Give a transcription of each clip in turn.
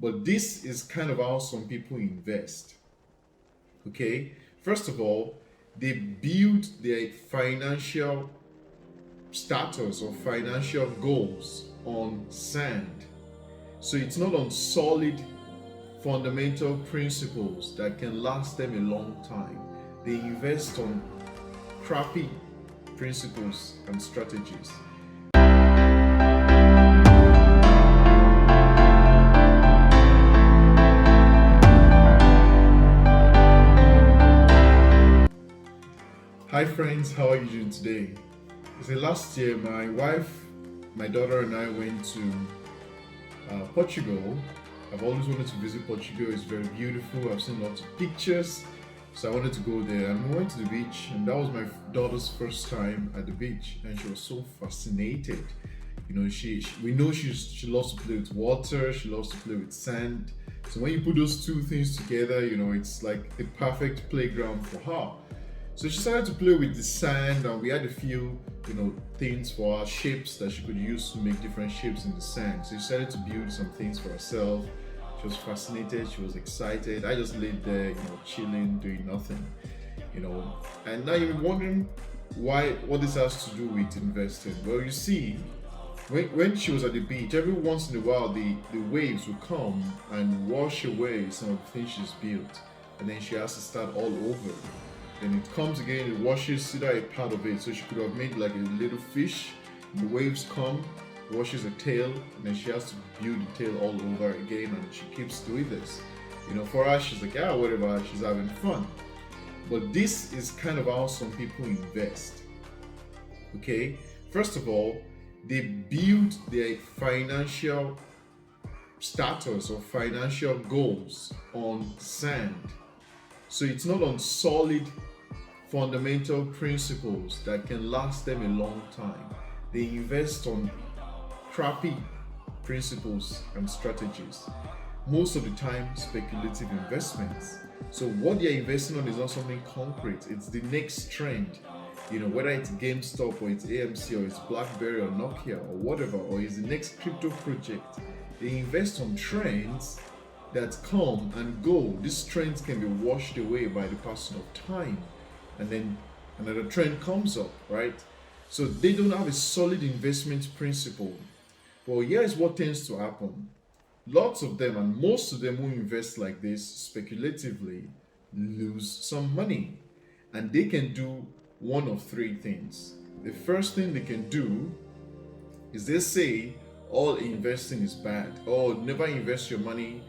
But this is kind of how some people invest. Okay, first of all, they build their financial status or financial goals on sand. So it's not on solid fundamental principles that can last them a long time. They invest on crappy principles and strategies. Hi friends, how are you doing today? Last year my wife, my daughter and I went to Portugal. I've always wanted to visit Portugal. It's very beautiful. I've seen lots of pictures. So I wanted to go there, and we went to the beach, and that was my daughter's first time at the beach, and she was so fascinated. You know, we know she loves to play with water, she loves to play with sand. So when you put those two things together, you know, it's like the perfect playground for her. So she started to play with the sand, and we had a few, things for our shapes that she could use to make different shapes in the sand. So she started to build some things for herself. She was fascinated, she was excited. I just laid there, chilling, doing nothing, And now you're wondering what this has to do with investing. Well, you see, when she was at the beach, every once in a while the waves would come and wash away some of the things she's built, and then she has to start all over. Then it comes again, it washes either a part of it. So she could have made like a little fish. The waves come, washes the tail, and then she has to build the tail all over again, and she keeps doing this. For her, she's like, whatever, she's having fun. But this is kind of how some people invest. Okay? First of all, they build their financial status or financial goals on sand. So it's not on solid fundamental principles that can last them a long time. They invest on crappy principles and strategies. Most of the time, speculative investments. So what they're investing on is not something concrete. It's the next trend. Whether it's GameStop or it's AMC or it's BlackBerry or Nokia or whatever, or it's the next crypto project. They invest on trends that come and go. These trends can be washed away by the passing of time, and then another trend comes up, right? So they don't have a solid investment principle. Well, here's what tends to happen. Lots of them, and most of them who invest like this speculatively, lose some money. And they can do one of three things. The first thing they can do is they say all investing is bad. Oh, never invest your money.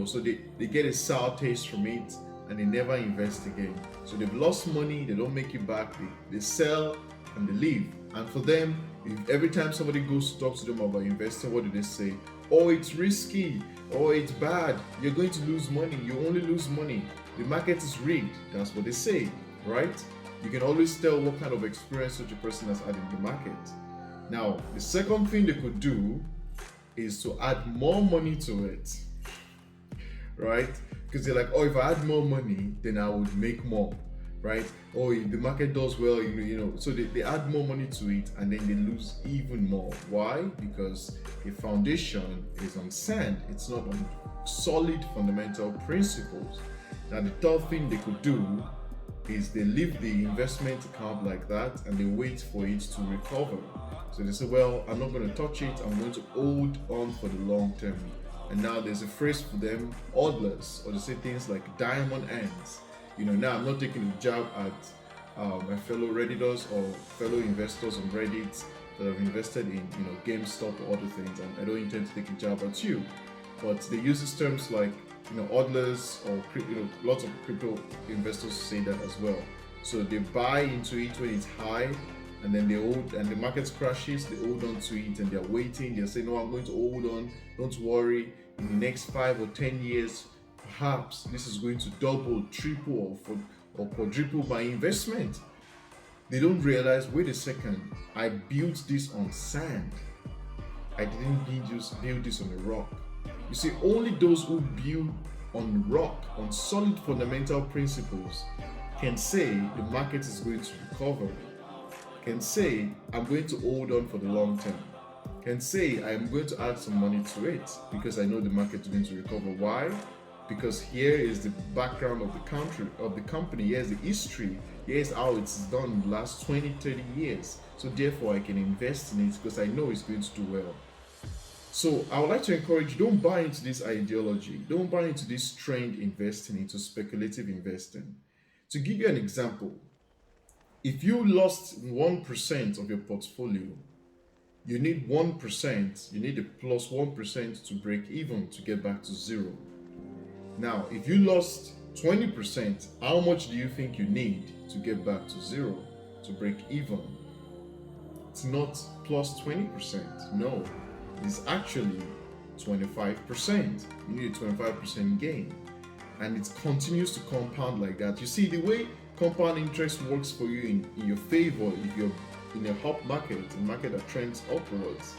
So they get a sour taste from it, and they never invest again. So they've lost money, they don't make it back, they sell and they leave. And for them, if every time somebody goes to talk to them about investing, what do they say? Oh, it's risky. Oh, it's bad. You're going to lose money. You only lose money. The market is rigged. That's what they say, right? You can always tell what kind of experience such a person has had in the market. Now, the second thing they could do is to add more money to it, right? Because they're like, oh, if I had more money, then I would make more, right? Oh, if the market does well, so they add more money to it, and then they lose even more. Why? Because the foundation is on sand. It's not on solid fundamental principles. Now, the third thing they could do is they leave the investment account like that, and they wait for it to recover. So they say, well, I'm not going to touch it. I'm going to hold on for the long term. And now there's a phrase for them, hodlers, or they say things like diamond hands. Now I'm not taking a jab at my fellow Redditors or fellow investors on Reddit that have invested in, GameStop or other things, and I don't intend to take a jab at you. But they use these terms like, hodlers, or lots of crypto investors say that as well. So they buy into it when it's high, and then they hold, and the market crashes, they hold on to it, and they're waiting. They're saying, no, I'm going to hold on, don't worry. In the next 5 or 10 years, perhaps this is going to double, triple, or quadruple my investment. They don't realize, wait a second, I built this on sand. I didn't build this on a rock. You see, only those who build on rock, on solid fundamental principles, can say the market is going to recover, can say, I'm going to hold on for the long term. can say I am going to add some money to it because I know the market is going to recover. Why? Because here is the background of the country, of the company, here's the history, here's how it's done in the last 20, 30 years. So therefore I can invest in it because I know it's going to do well. So I would like to encourage you, don't buy into this ideology, don't buy into this trend investing, into speculative investing. To give you an example, if you lost 1% of your portfolio, you need 1%, you need a plus 1% to break even to get back to zero. Now, if you lost 20%, how much do you think you need to get back to zero, to break even? It's not plus 20%, no, it's actually 25%. You need a 25% gain, and it continues to compound like that. You see, the way compound interest works for you in your favor, if you're in a hot market, a market that trends upwards,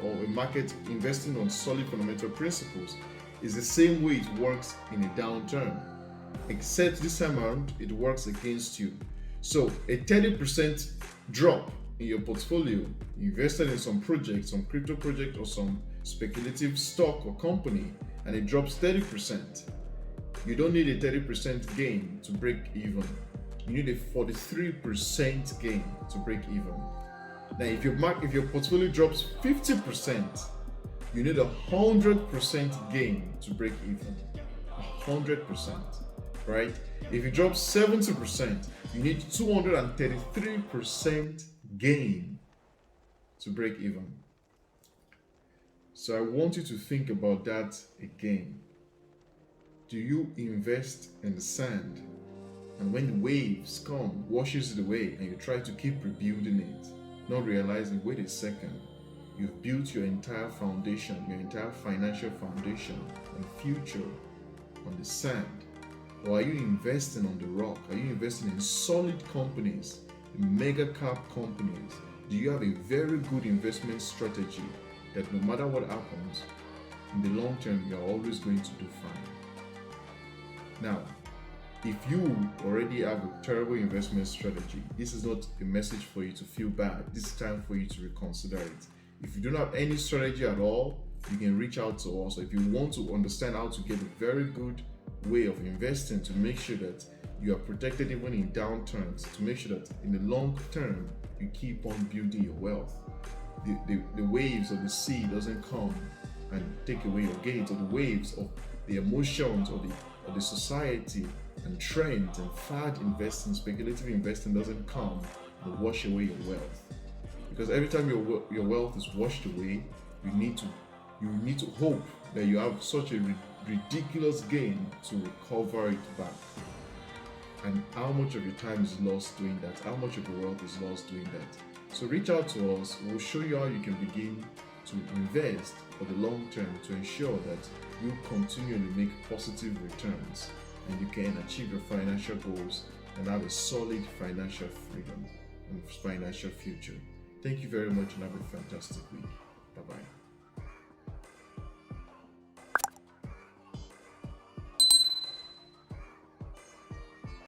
or a market investing on solid fundamental principles, is the same way it works in a downturn, except this time around it works against you. So a 30% drop in your portfolio, invested in some project, some crypto project or some speculative stock or company, and it drops 30%, you don't need a 30% gain to break even. You need a 43% gain to break even. Now, if your portfolio drops 50%, you need 100% gain to break even. 100%, right? If it drops 70%, you need 233% gain to break even. So I want you to think about that again. Do you invest in the sand, and when the waves come, washes it away, and you try to keep rebuilding it, not realizing, wait a second, you've built your entire foundation, your entire financial foundation and future on the sand? Or are you investing on the rock? Are you investing in solid companies, in mega cap companies? Do you have a very good investment strategy that no matter what happens, in the long term, you're always going to do fine? Now, if you already have a terrible investment strategy, this is not a message for you to feel bad. This is time for you to reconsider it. If you don't have any strategy at all, you can reach out to us. If you want to understand how to get a very good way of investing to make sure that you are protected even in downturns, to make sure that in the long term you keep on building your wealth. The waves of the sea doesn't come and take away your gains, or the waves of the emotions of the society and trends and fad investing, speculative investing doesn't come and wash away your wealth. Because every time your wealth is washed away, you need to hope that you have such a ridiculous gain to recover it back. And how much of your time is lost doing that? How much of your wealth is lost doing that? So reach out to us. We'll show you how you can begin to invest for the long term to ensure that you continually make positive returns and you can achieve your financial goals and have a solid financial freedom and financial future. Thank you very much and have a fantastic week. Bye-bye.